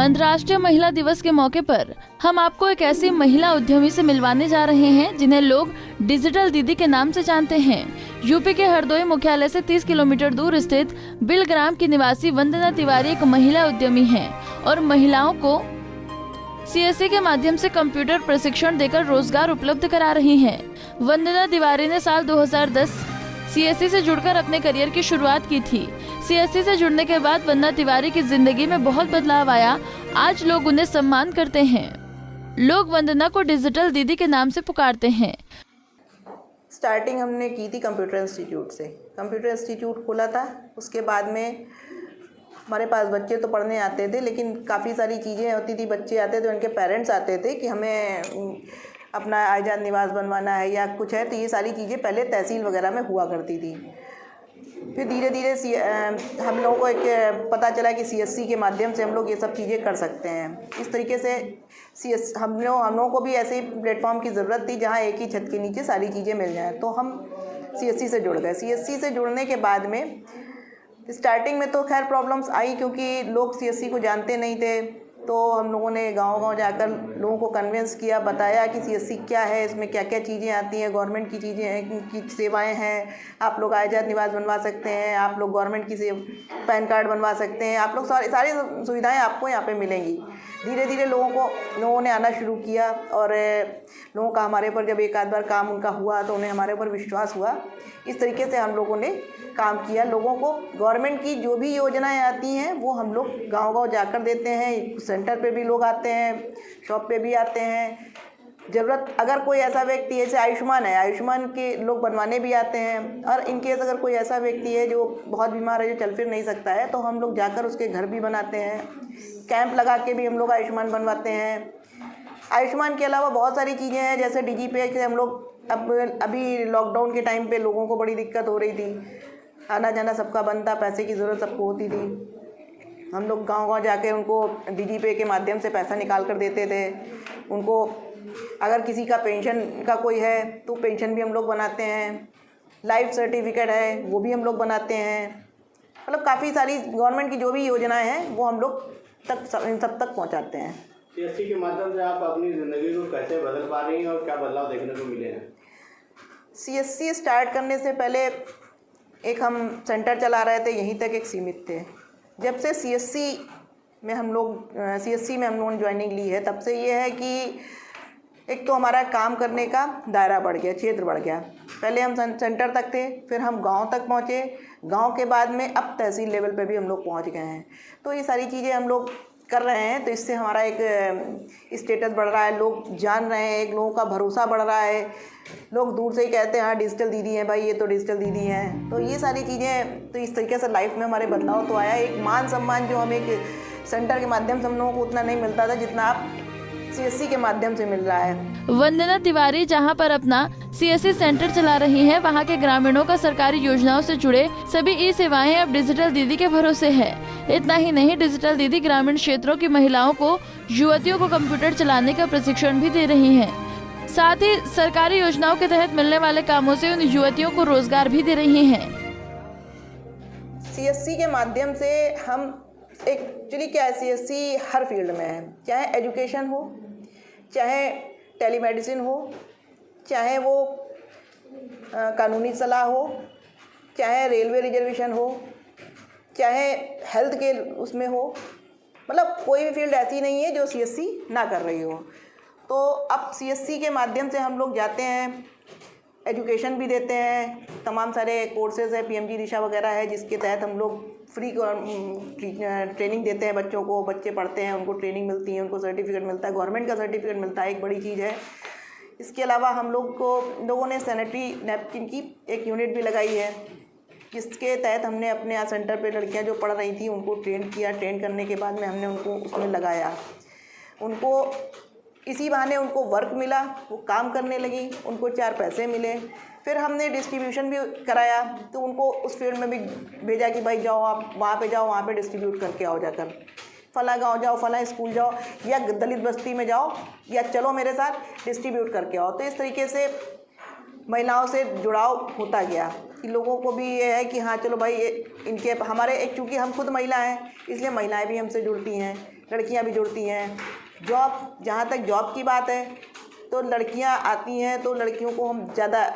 अंतर्राष्ट्रीय महिला दिवस के मौके पर हम आपको एक ऐसी महिला उद्यमी से मिलवाने जा रहे हैं जिन्हें लोग डिजिटल दीदी के नाम से जानते हैं। यूपी के हरदोई मुख्यालय से 30 किलोमीटर दूर स्थित बिलग्राम की निवासी वंदना तिवारी एक महिला उद्यमी हैं और महिलाओं को सीएससी के माध्यम से कंप्यूटर प्रशिक्षण देकर रोजगार उपलब्ध करा रही हैं। वंदना तिवारी ने साल 2010 सीएससी से जुड़कर अपने करियर की शुरुआत की थी। सीएससी से जुड़ने के बाद वंदना तिवारी की जिंदगी में बहुत बदलाव आया। आज लोग उन्हें सम्मान करते हैं। लोग वंदना को डिजिटल दीदी के नाम से पुकारते हैं। स्टार्टिंग हमने की थी कंप्यूटर इंस्टीट्यूट से। कंप्यूटर इंस्टीट्यूट खोला था, उसके बाद में हमारे पास बच्चे तो पढ़ने आते थे, लेकिन काफ़ी सारी चीज़ें होती थी। बच्चे आते थे, उनके पेरेंट्स आते थे कि हमें अपना आजाद निवास बनवाना है या कुछ है, तो ये सारी चीज़ें पहले तहसील वगैरह में हुआ करती थी। फिर धीरे धीरे हम लोगों को एक पता चला कि सीएससी के माध्यम से हम लोग ये सब चीज़ें कर सकते हैं। इस तरीके से हम लोगों को भी ऐसे प्लेटफॉर्म की ज़रूरत थी जहाँ एक ही छत के नीचे सारी चीज़ें मिल जाएँ, तो हम सीएससी से जुड़ गए। सीएससी से जुड़ने के बाद में स्टार्टिंग में तो खैर प्रॉब्लम्स आई, क्योंकि लोग सीएससी को जानते नहीं थे। तो हम लोगों ने गांव-गांव जाकर लोगों को कन्विंस किया, बताया कि सीएससी क्या है, इसमें क्या-क्या चीज़ें आती हैं, गवर्नमेंट की चीज़ें हैं, की सेवाएं हैं। आप लोग आजाद निवास बनवा सकते हैं, आप लोग गवर्नमेंट की पैन कार्ड बनवा सकते हैं, आप लोग सारी सुविधाएं आपको यहाँ पे मिलेंगी। धीरे धीरे लोगों ने आना शुरू किया और लोगों का हमारे पर जब एक आध बार काम उनका हुआ तो उन्हें हमारे ऊपर विश्वास हुआ। इस तरीके से हम लोगों ने काम किया। लोगों को गवर्नमेंट की जो भी योजनाएं आती हैं वो हम लोग गांव-गांव जाकर देते हैं। सेंटर पे भी लोग आते हैं, शॉप पे भी आते हैं। ज़रूरत अगर कोई ऐसा व्यक्ति है, जैसे आयुष्मान है, आयुष्मान के लोग बनवाने भी आते हैं। और इनकेस अगर कोई ऐसा व्यक्ति है जो बहुत बीमार है, जो चल फिर नहीं सकता है, तो हम लोग जाकर उसके घर भी बनाते हैं। कैंप लगा के भी हम लोग आयुष्मान बनवाते हैं। आयुष्मान के अलावा बहुत सारी चीज़ें हैं, जैसे डीजीपे से हम लोग अभी लॉकडाउन के टाइम पे लोगों को बड़ी दिक्कत हो रही थी, आना जाना सबका बंद था, पैसे की ज़रूरत सबको होती थी। हम लोग गांव-गांव जाके उनको डीजीपे के माध्यम से पैसा निकाल कर देते थे। उनको अगर किसी का पेंशन का कोई है तो पेंशन भी हम लोग बनाते हैं। लाइफ सर्टिफिकेट है वो भी हम लोग बनाते हैं। मतलब काफ़ी सारी गवर्नमेंट की जो भी योजनाएं हैं वो हम लोग इन सब तक पहुँचाते हैं। सीएससी के माध्यम से आप अपनी ज़िंदगी को कैसे बदल पा रही हैं और क्या बदलाव देखने को मिले हैं? सीएससी स्टार्ट करने से पहले एक हम सेंटर चला रहे थे, यहीं तक एक सीमित थे। जब से सीएससी में हम लोगों ने ज्वाइनिंग ली है, तब से ये है कि एक तो हमारा काम करने का दायरा बढ़ गया, क्षेत्र बढ़ गया। पहले हम सेंटर तक थे, फिर हम गांव तक पहुँचे, गांव के बाद में अब तहसील लेवल पे भी हम लोग पहुँच गए हैं। तो ये सारी चीज़ें हम लोग कर रहे हैं, तो इससे हमारा एक स्टेटस बढ़ रहा है, लोग जान रहे हैं, एक लोगों का भरोसा बढ़ रहा है। लोग दूर से ही कहते हैं हाँ डिजिटल दीदी हैं भाई, ये तो डिजिटल दीदी हैं। तो ये सारी चीज़ें, तो इस तरीके से लाइफ में हमारे बदलाव तो आया। एक मान सम्मान जो हमें एक सेंटर के माध्यम से हम लोगों को उतना नहीं मिलता था जितना आप सीएससी के माध्यम से मिल रहा है। वंदना तिवारी जहां पर अपना सीएससी सेंटर चला रही हैं, वहां के ग्रामीणों का सरकारी योजनाओं से जुड़े सभी ई सेवाएं अब डिजिटल दीदी के भरोसे है। इतना ही नहीं, डिजिटल दीदी ग्रामीण क्षेत्रों की महिलाओं को, युवतियों को कंप्यूटर चलाने का प्रशिक्षण भी दे रही हैं। साथ ही सरकारी योजनाओं के तहत मिलने वाले कामों से उन युवतियों को रोजगार भी दे रही हैं। सीएससी के माध्यम से हम एक्चुअली क्या है, सीएससी हर फील्ड में है, चाहे एजुकेशन हो, चाहे टेलीमेडिसिन हो, चाहे वो कानूनी सलाह हो, चाहे रेलवे रिजर्वेशन हो, चाहे हेल्थ के उसमें हो। मतलब कोई भी फील्ड ऐसी नहीं है जो सीएससी ना कर रही हो। तो अब सीएससी के माध्यम से हम लोग जाते हैं, एजुकेशन भी देते हैं। तमाम सारे कोर्सेज है, पीएमजी दिशा वगैरह है, जिसके तहत हम लोग फ्री ट्रेनिंग देते हैं बच्चों को। बच्चे पढ़ते हैं, उनको ट्रेनिंग मिलती है, उनको सर्टिफिकेट मिलता है, गवर्नमेंट का सर्टिफिकेट मिलता है, एक बड़ी चीज़ है। इसके अलावा हम लोगों ने सैनिटरी नैपकिन की एक यूनिट भी लगाई है, जिसके तहत हमने अपने यहाँ सेंटर पे लड़कियाँ जो पढ़ रही थी उनको ट्रेन किया। ट्रेन करने के बाद में हमने उनको उसमें लगाया। उनको इसी बहाने उनको वर्क मिला, वो काम करने लगी, उनको 4 पैसे मिले। फिर हमने डिस्ट्रीब्यूशन भी कराया, तो उनको उस फील्ड में भी भेजा कि भाई जाओ, आप वहाँ पे जाओ, वहाँ पे डिस्ट्रीब्यूट करके आओ, जाकर फला गांव जाओ, फला स्कूल जाओ, या दलित बस्ती में जाओ, या चलो मेरे साथ डिस्ट्रीब्यूट करके आओ। तो इस तरीके से महिलाओं से जुड़ाव होता गया कि लोगों को भी ये है कि हाँ चलो भाई, इनके हमारे एक, चूँकि हम खुद महिला हैं इसलिए महिलाएं भी हमसे जुड़ती हैं। लड़कियां भी जुड़ती हैं। जॉब, जहाँ तक जॉब की बात है तो लड़कियां आती हैं तो लड़कियों को हम ज़्यादा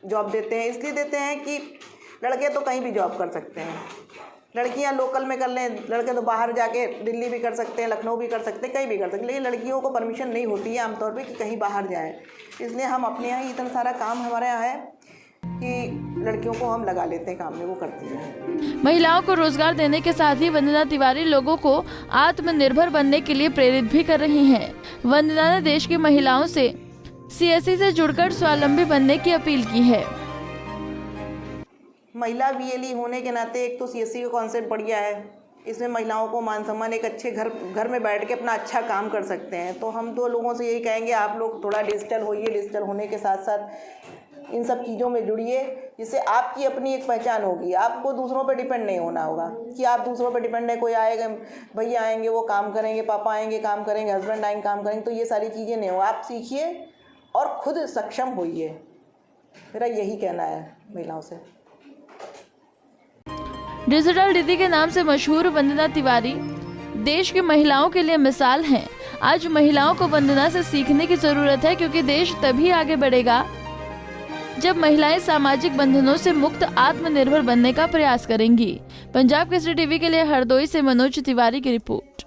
जॉब देते हैं। इसलिए देते हैं कि लड़के तो कहीं भी जॉब कर सकते हैं, लड़कियां लोकल में कर लें, लड़के तो बाहर जाके दिल्ली भी कर सकते हैं, लखनऊ भी कर सकते हैं, कहीं भी कर सकते हैं, लेकिन लड़कियों को परमिशन नहीं होती है आमतौर पे कि कहीं बाहर जाएं। इसलिए हम अपने यहाँ ही इतना सारा काम हमारे यहाँ है कि लड़कियों को हम लगा लेते हैं काम में, वो करती हैं। महिलाओं को रोजगार देने के साथ ही वंदना तिवारी लोगों को आत्मनिर्भर बनने के लिए प्रेरित भी कर रही हैं। वंदना ने देश की महिलाओं से सीएससी से जुड़कर स्वावलंबी बनने की अपील की है। महिला वीएलई होने के नाते एक तो सीएससी का कॉन्सेप्ट बढ़िया है, इसमें महिलाओं को मान सम्मान, एक अच्छे घर में बैठ के अपना अच्छा काम कर सकते हैं। तो हम तो लोगों से यही कहेंगे आप लोग थोड़ा डिजिटल होइए, डिजिटल होने के साथ साथ इन सब चीज़ों में जुड़िए, जिससे आपकी अपनी एक पहचान होगी। आपको दूसरों पे डिपेंड नहीं होना होगा कि आप दूसरों पे डिपेंड है, कोई आएगा, भैया आएंगे वो काम करेंगे, पापा आएंगे काम करेंगे, हस्बैंड आएंगे काम करेंगे, तो ये सारी चीज़ें नहीं हो। आप सीखिए और खुद सक्षम होइए, मेरा यही कहना है महिलाओं से। डिजिटल दीदी के नाम से मशहूर वंदना तिवारी देश की महिलाओं के लिए मिसाल हैं। आज महिलाओं को वंदना से सीखने की जरूरत है, क्योंकि देश तभी आगे बढ़ेगा जब महिलाएं सामाजिक बंधनों से मुक्त आत्मनिर्भर बनने का प्रयास करेंगी। पंजाब केसरी टीवी के लिए हरदोई से मनोज तिवारी की रिपोर्ट।